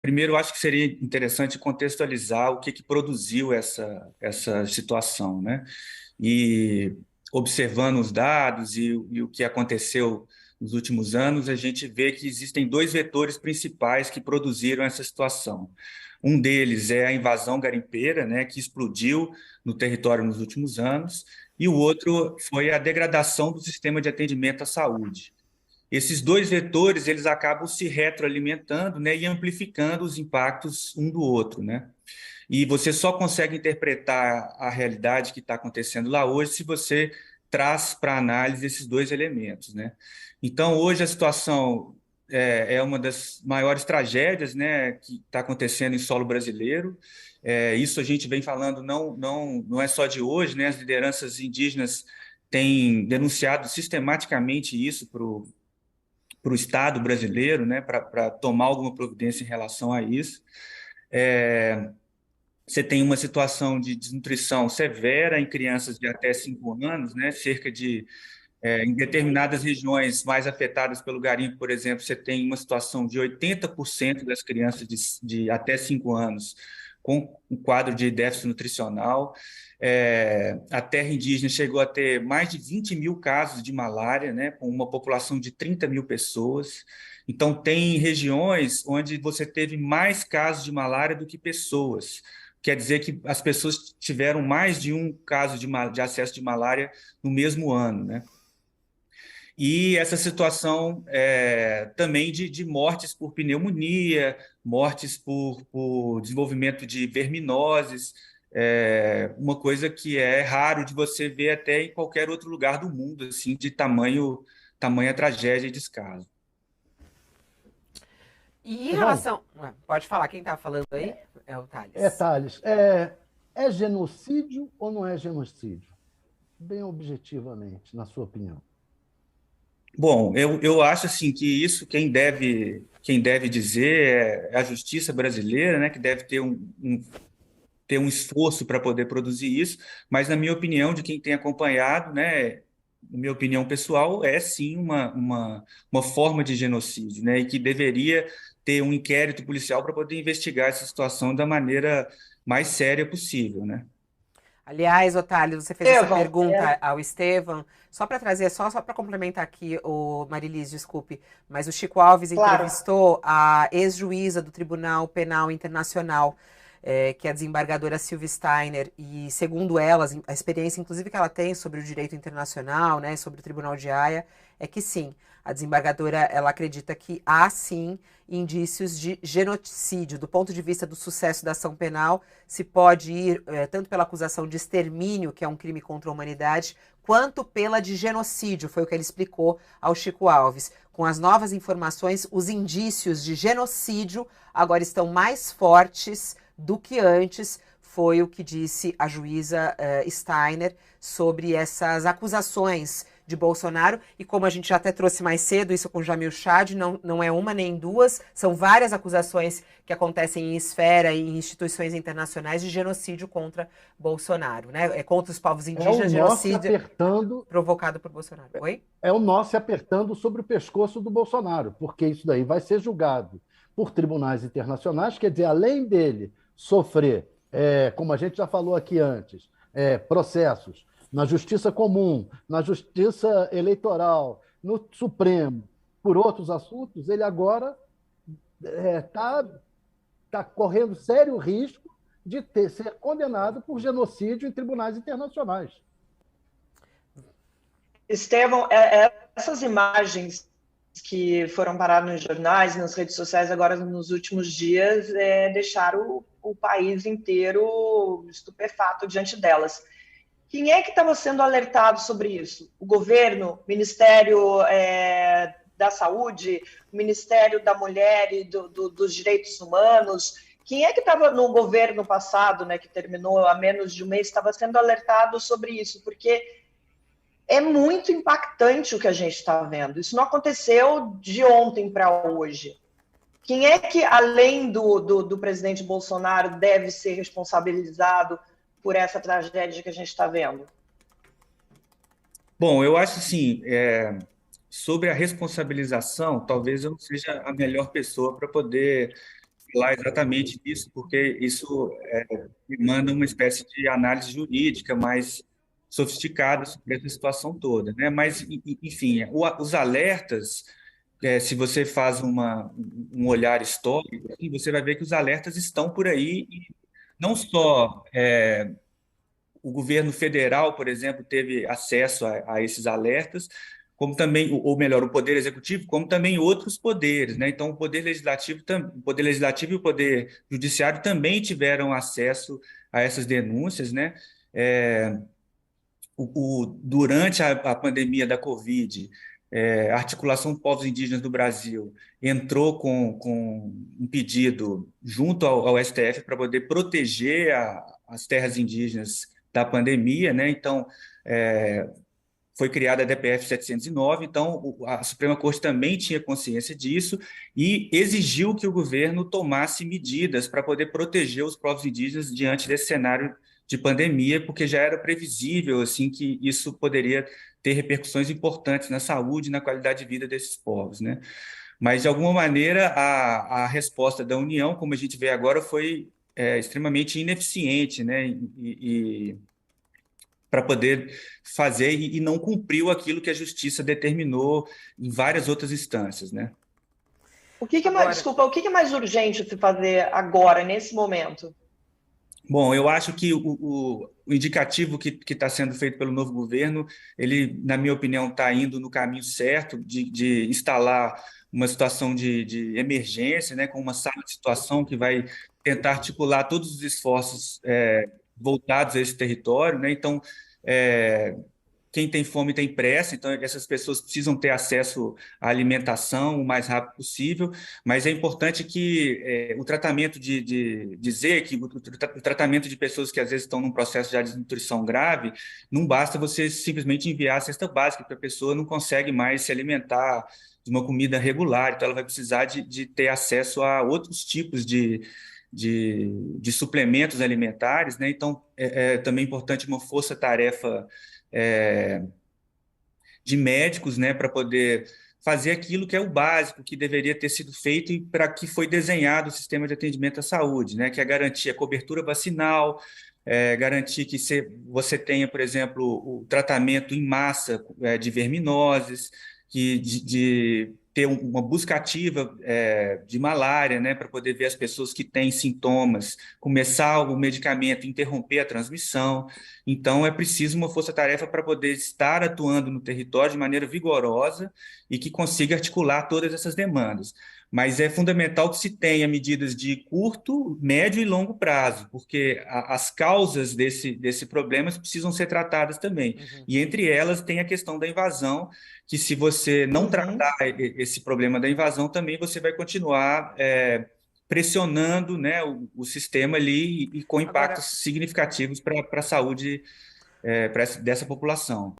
primeiro, eu acho que seria interessante contextualizar o que produziu essa situação, né? E observando os dados e o que aconteceu nos últimos anos, a gente vê que existem dois vetores principais que produziram essa situação. Um deles é a invasão garimpeira, né, que explodiu no território nos últimos anos, e o outro foi a degradação do sistema de atendimento à saúde. Esses dois vetores eles acabam se retroalimentando, né, e amplificando os impactos um do outro, né? E você só consegue interpretar a realidade que está acontecendo lá hoje se você traz para análise esses dois elementos, né? Então, hoje a situação é uma das maiores tragédias, né, que está acontecendo em solo brasileiro. Isso a gente vem falando não é só de hoje, né? As lideranças indígenas têm denunciado sistematicamente isso para o Estado brasileiro, né, para tomar alguma providência em relação a isso. Você tem uma situação de desnutrição severa em crianças de até 5 anos, né? Em determinadas regiões mais afetadas pelo garimpo, por exemplo, você tem uma situação de 80% das crianças de até 5 anos com um quadro de déficit nutricional. A terra indígena chegou a ter mais de 20 mil casos de malária, né? Com uma população de 30 mil pessoas. Então, tem regiões onde você teve mais casos de malária do que pessoas. Quer dizer que as pessoas tiveram mais de um caso de acesso de malária no mesmo ano, né? E essa situação também de mortes por pneumonia, mortes por desenvolvimento de verminoses, uma coisa que é raro de você ver até em qualquer outro lugar do mundo, assim, de tamanha tragédia e descaso. E em João, relação. Pode falar, quem está falando aí? É o é Thales. Thales, é genocídio ou não é genocídio? Bem objetivamente, na sua opinião. Bom, eu acho assim que isso quem deve dizer é a justiça brasileira, né, que deve ter um esforço para poder produzir isso, mas na minha opinião, de quem tem acompanhado, né, na minha opinião pessoal, é sim uma forma de genocídio, né, e que deveria ter um inquérito policial para poder investigar essa situação da maneira mais séria possível, né? Aliás, Otávio, você fez essa Estevão, pergunta ao Estevam, só para trazer, só para complementar aqui, o Marilis, desculpe, mas o Chico Alves claro. entrevistou a ex-juíza do Tribunal Penal Internacional, que é a desembargadora Sylvie Steiner, e segundo ela, a experiência inclusive que ela tem sobre o direito internacional, né, sobre o Tribunal de Haia, é que sim, a desembargadora, ela acredita que há sim indícios de genocídio. Do ponto de vista do sucesso da ação penal, se pode ir tanto pela acusação de extermínio, que é um crime contra a humanidade, quanto pela de genocídio, foi o que ele explicou ao Chico Alves. Com as novas informações, os indícios de genocídio agora estão mais fortes do que antes, foi o que disse a juíza Steiner sobre essas acusações de Bolsonaro, e como a gente já até trouxe mais cedo, isso com Jamil Chad, não é uma nem duas, são várias acusações que acontecem em esfera e em instituições internacionais de genocídio contra Bolsonaro, né? Contra os povos É o indígenas, nó se genocídio apertando, provocado por Bolsonaro. Oi? é o nó se apertando sobre o pescoço do Bolsonaro, porque isso daí vai ser julgado por tribunais internacionais, quer dizer, além dele sofrer, como a gente já falou aqui antes, processos na Justiça Comum, na Justiça Eleitoral, no Supremo, por outros assuntos, ele agora está correndo sério risco de ser condenado por genocídio em tribunais internacionais. Estevão, essas imagens que foram parar nos jornais, nas redes sociais agora nos últimos dias, deixaram o país inteiro estupefato diante delas. Quem é que estava sendo alertado sobre isso? O governo, o Ministério da Saúde, o Ministério da Mulher e dos Direitos Humanos? Quem é que estava no governo passado, né, que terminou há menos de um mês, estava sendo alertado sobre isso? Porque é muito impactante o que a gente está vendo. Isso não aconteceu de ontem para hoje. Quem é que, além do presidente Bolsonaro, deve ser responsabilizado por essa tragédia que a gente está vendo? Bom, eu acho assim, sobre a responsabilização, talvez eu não seja a melhor pessoa para poder falar exatamente disso, porque isso demanda uma espécie de análise jurídica mais sofisticada sobre essa situação toda, né? Mas, enfim, os alertas, se você faz um olhar histórico, assim, você vai ver que os alertas estão por aí, e não só o governo federal, por exemplo, teve acesso a esses alertas, como também, ou melhor, o poder executivo, como também outros poderes, né? Então, o poder legislativo e o poder judiciário também tiveram acesso a essas denúncias, né? É, durante a pandemia da Covid, a Articulação de Povos Indígenas do Brasil entrou com um pedido junto ao STF para poder proteger as terras indígenas da pandemia, né? Então, foi criada a DPF 709, então a Suprema Corte também tinha consciência disso e exigiu que o governo tomasse medidas para poder proteger os povos indígenas diante desse cenário de pandemia, porque já era previsível assim que isso poderia ter repercussões importantes na saúde e na qualidade de vida desses povos, né? Mas, de alguma maneira, a resposta da União, como a gente vê agora, foi extremamente ineficiente, né? Para poder fazer e não cumpriu aquilo que a justiça determinou em várias outras instâncias, né? Agora, Desculpa, o que é mais urgente se fazer agora, nesse momento? Bom, eu acho que o indicativo que está sendo feito pelo novo governo, ele, na minha opinião, está indo no caminho certo de instalar uma situação de emergência, né, com uma sala de situação que vai tentar articular todos os esforços voltados a esse território, né? Então, é, quem tem fome tem pressa, então essas pessoas precisam ter acesso à alimentação o mais rápido possível, mas é importante que o tratamento de dizer que o tratamento de pessoas que às vezes estão num processo de desnutrição grave, não basta você simplesmente enviar a cesta básica, porque a pessoa não consegue mais se alimentar de uma comida regular, então ela vai precisar de ter acesso a outros tipos de suplementos alimentares, né? Então é também importante uma força-tarefa é, de médicos, né, para poder fazer aquilo que é o básico que deveria ter sido feito e para que foi desenhado o sistema de atendimento à saúde, né, que é garantir a cobertura vacinal, garantir que você tenha, por exemplo, o tratamento em massa de verminoses, de ter uma busca ativa de malária, né, para poder ver as pessoas que têm sintomas, começar o medicamento, interromper a transmissão. Então, é preciso uma força-tarefa para poder estar atuando no território de maneira vigorosa e que consiga articular todas essas demandas. Mas é fundamental que se tenha medidas de curto, médio e longo prazo, porque as causas desse problema precisam ser tratadas também. uhum. E entre elas tem a questão da invasão, que se você não Uhum. tratar esse problema da invasão, também você vai continuar pressionando, né, o sistema ali e com Agora, impactos significativos para a saúde dessa população.